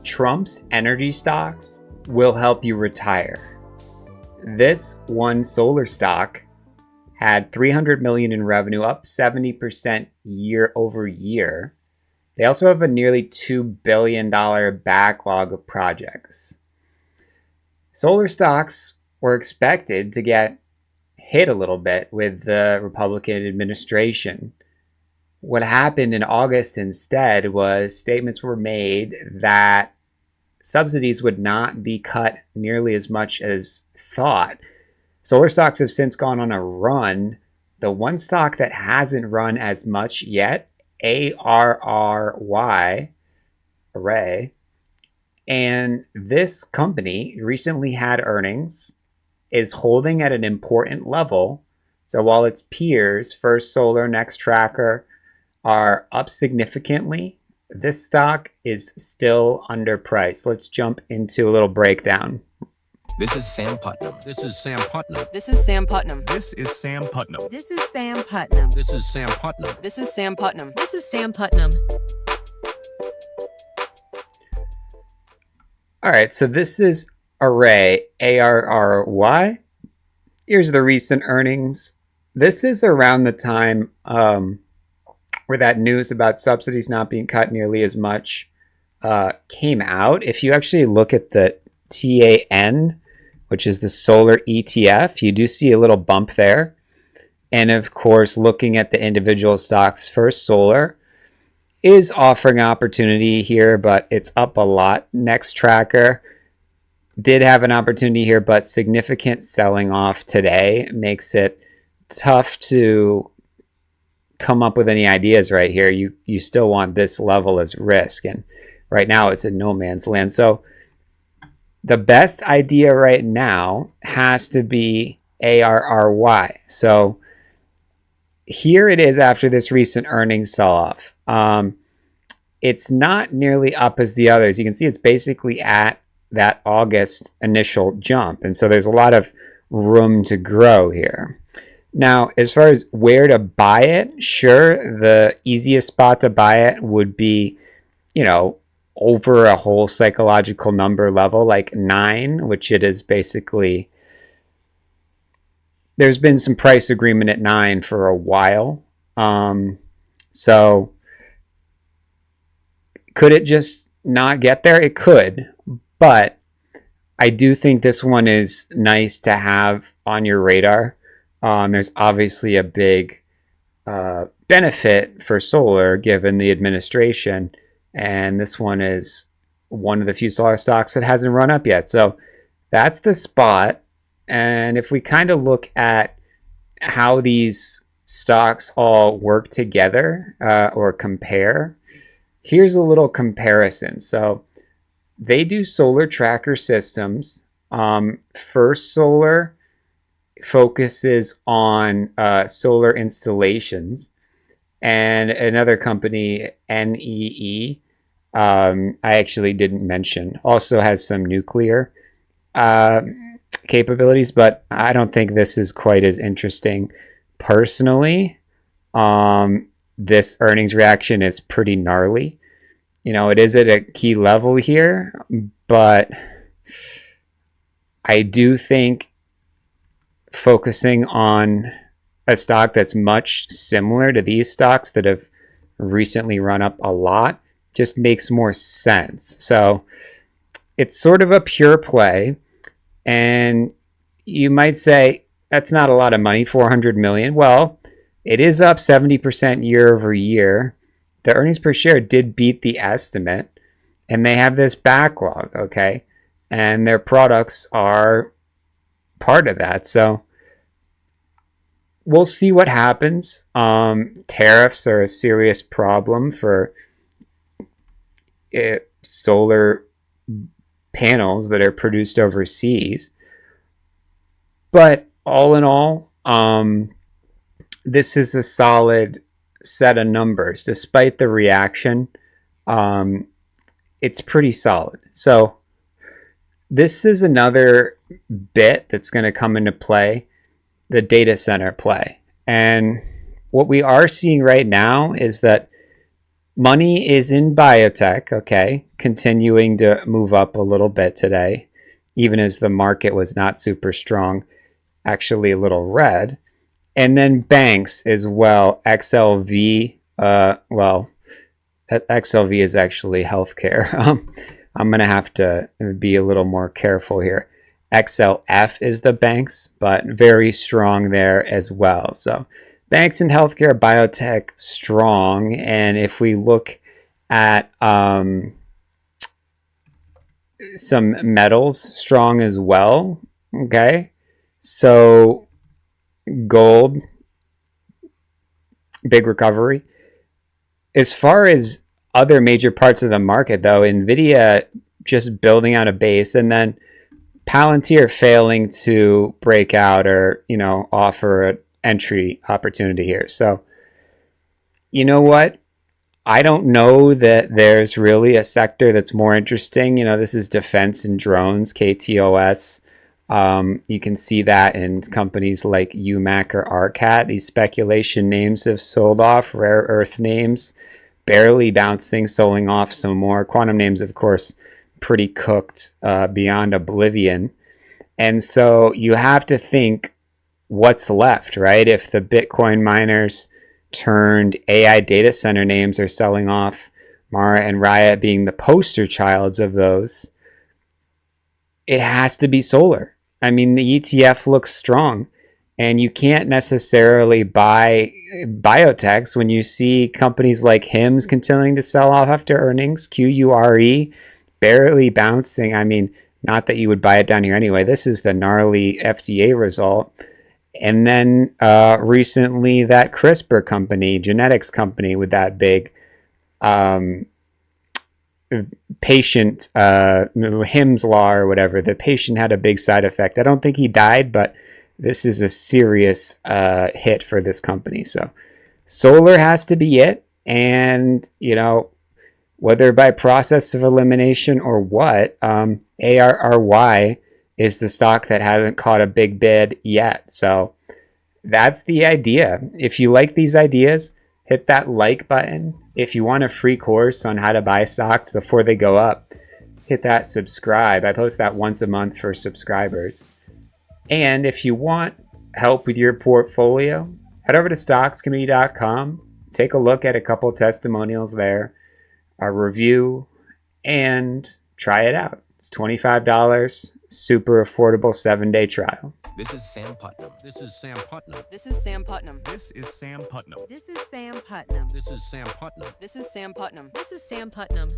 Trump's energy stocks will help you retire. This one solar stock had $300 million in revenue, up 70% year over year. They also have a nearly $2 billion backlog of projects. Solar stocks were expected to get hit a little bit with the Republican administration. What happened in August instead was statements were made that subsidies would not be cut nearly as much as thought. Solar stocks have since gone on a run. The one stock that hasn't run as much yet, ARRY, Array, and this company recently had earnings, is holding at an important level. So while its peers, First Solar, Next Tracker, are up significantly, this stock is still underpriced. Let's jump into a little breakdown. This is Sam Putnam. This is Sam Putnam. This is Sam Putnam. This is Sam Putnam. This is Sam Putnam. This is Sam Putnam. This is Sam Putnam. This is Sam Putnam. All right, so this is Array, ARRY. Here's the recent earnings. This is around the time where that news about subsidies not being cut nearly as much came out. If you actually look at the TAN, which is the solar ETF, you do see a little bump there. And of course, looking at the individual stocks, First Solar is offering opportunity here, but it's up a lot. Next Tracker did have an opportunity here, but significant selling off today makes it tough to come up with any ideas right here. You still want this level as risk, and right now it's in no man's land. So the best idea right now has to be ARRY. So here it is after this recent earnings sell-off. It's not nearly up as the others. You can see it's basically at that August initial jump. And so there's a lot of room to grow here. Now, as far as where to buy it, sure, the easiest spot to buy it would be, over a whole psychological number level, like 9, which it is basically. There's been some price agreement at 9 for a while. So could it just not get there? It could, but I do think this one is nice to have on your radar. There's obviously a big benefit for solar given the administration, and this one is one of the few solar stocks that hasn't run up yet. So that's the spot. And if we kind of look at how these stocks all work together or compare, here's a little comparison. So they do solar tracker systems. First Solar focuses on solar installations, and another company, NEE, I actually didn't mention, also has some nuclear capabilities, but I don't think this is quite as interesting personally. This earnings reaction is pretty gnarly. It is at a key level here, but I do think focusing on a stock that's much similar to these stocks that have recently run up a lot just makes more sense. So it's sort of a pure play, and you might say that's not a lot of money, 400 million. Well, it is up 70% year over year. The earnings per share did beat the estimate, and they have this backlog, okay? And their products are part of that. So we'll see what happens. Tariffs are a serious problem for solar panels that are produced overseas. But all in all, this is a solid set of numbers. Despite the reaction, it's pretty solid. So this is another bit that's going to come into play, the data center play. And what we are seeing right now is that Money is in biotech, okay, continuing to move up a little bit today, even as the market was not super strong, actually a little red. And then banks as well, XLV, XLV is actually healthcare. I'm going to have to be a little more careful here. XLF is the banks, but very strong there as well. So banks and healthcare, biotech strong. And if we look at some metals, strong as well. Okay. So gold, big recovery. As far as other major parts of the market, though, NVIDIA just building out a base, and then Palantir failing to break out or, offer an entry opportunity here. So, you know what? I don't know that there's really a sector that's more interesting. This is defense and drones, KTOS. You can see that in companies like UMAC or RCAT. These speculation names have sold off, rare earth names barely bouncing, selling off some more. Quantum names, of course, pretty cooked beyond oblivion. And so you have to think what's left, right? If the Bitcoin miners turned AI data center names are selling off, Mara and Riot being the poster childs of those, it has to be solar. I mean, the ETF looks strong, and you can't necessarily buy biotechs when you see companies like HIMS continuing to sell off after earnings, QURE barely bouncing. I mean, not that you would buy it down here anyway. This is the gnarly FDA result. And then recently that CRISPR company, genetics company with that big patient, Hims law or whatever, the patient had a big side effect. I don't think he died, but this is a serious hit for this company. So solar has to be it. And, whether by process of elimination or what, ARRY is the stock that hasn't caught a big bid yet. So that's the idea. If you like these ideas, hit that like button. If you want a free course on how to buy stocks before they go up, hit that subscribe. I post that once a month for subscribers. And if you want help with your portfolio, head over to stockscommittee.com. Take a look at a couple testimonials there, a review, and try it out. It's $25, super affordable 7-day trial. This is Sam Putnam. This is Sam Putnam. This is Sam Putnam. This is Sam Putnam. This is Sam Putnam. This is Sam Putnam. This is Sam Putnam. This is Sam Putnam.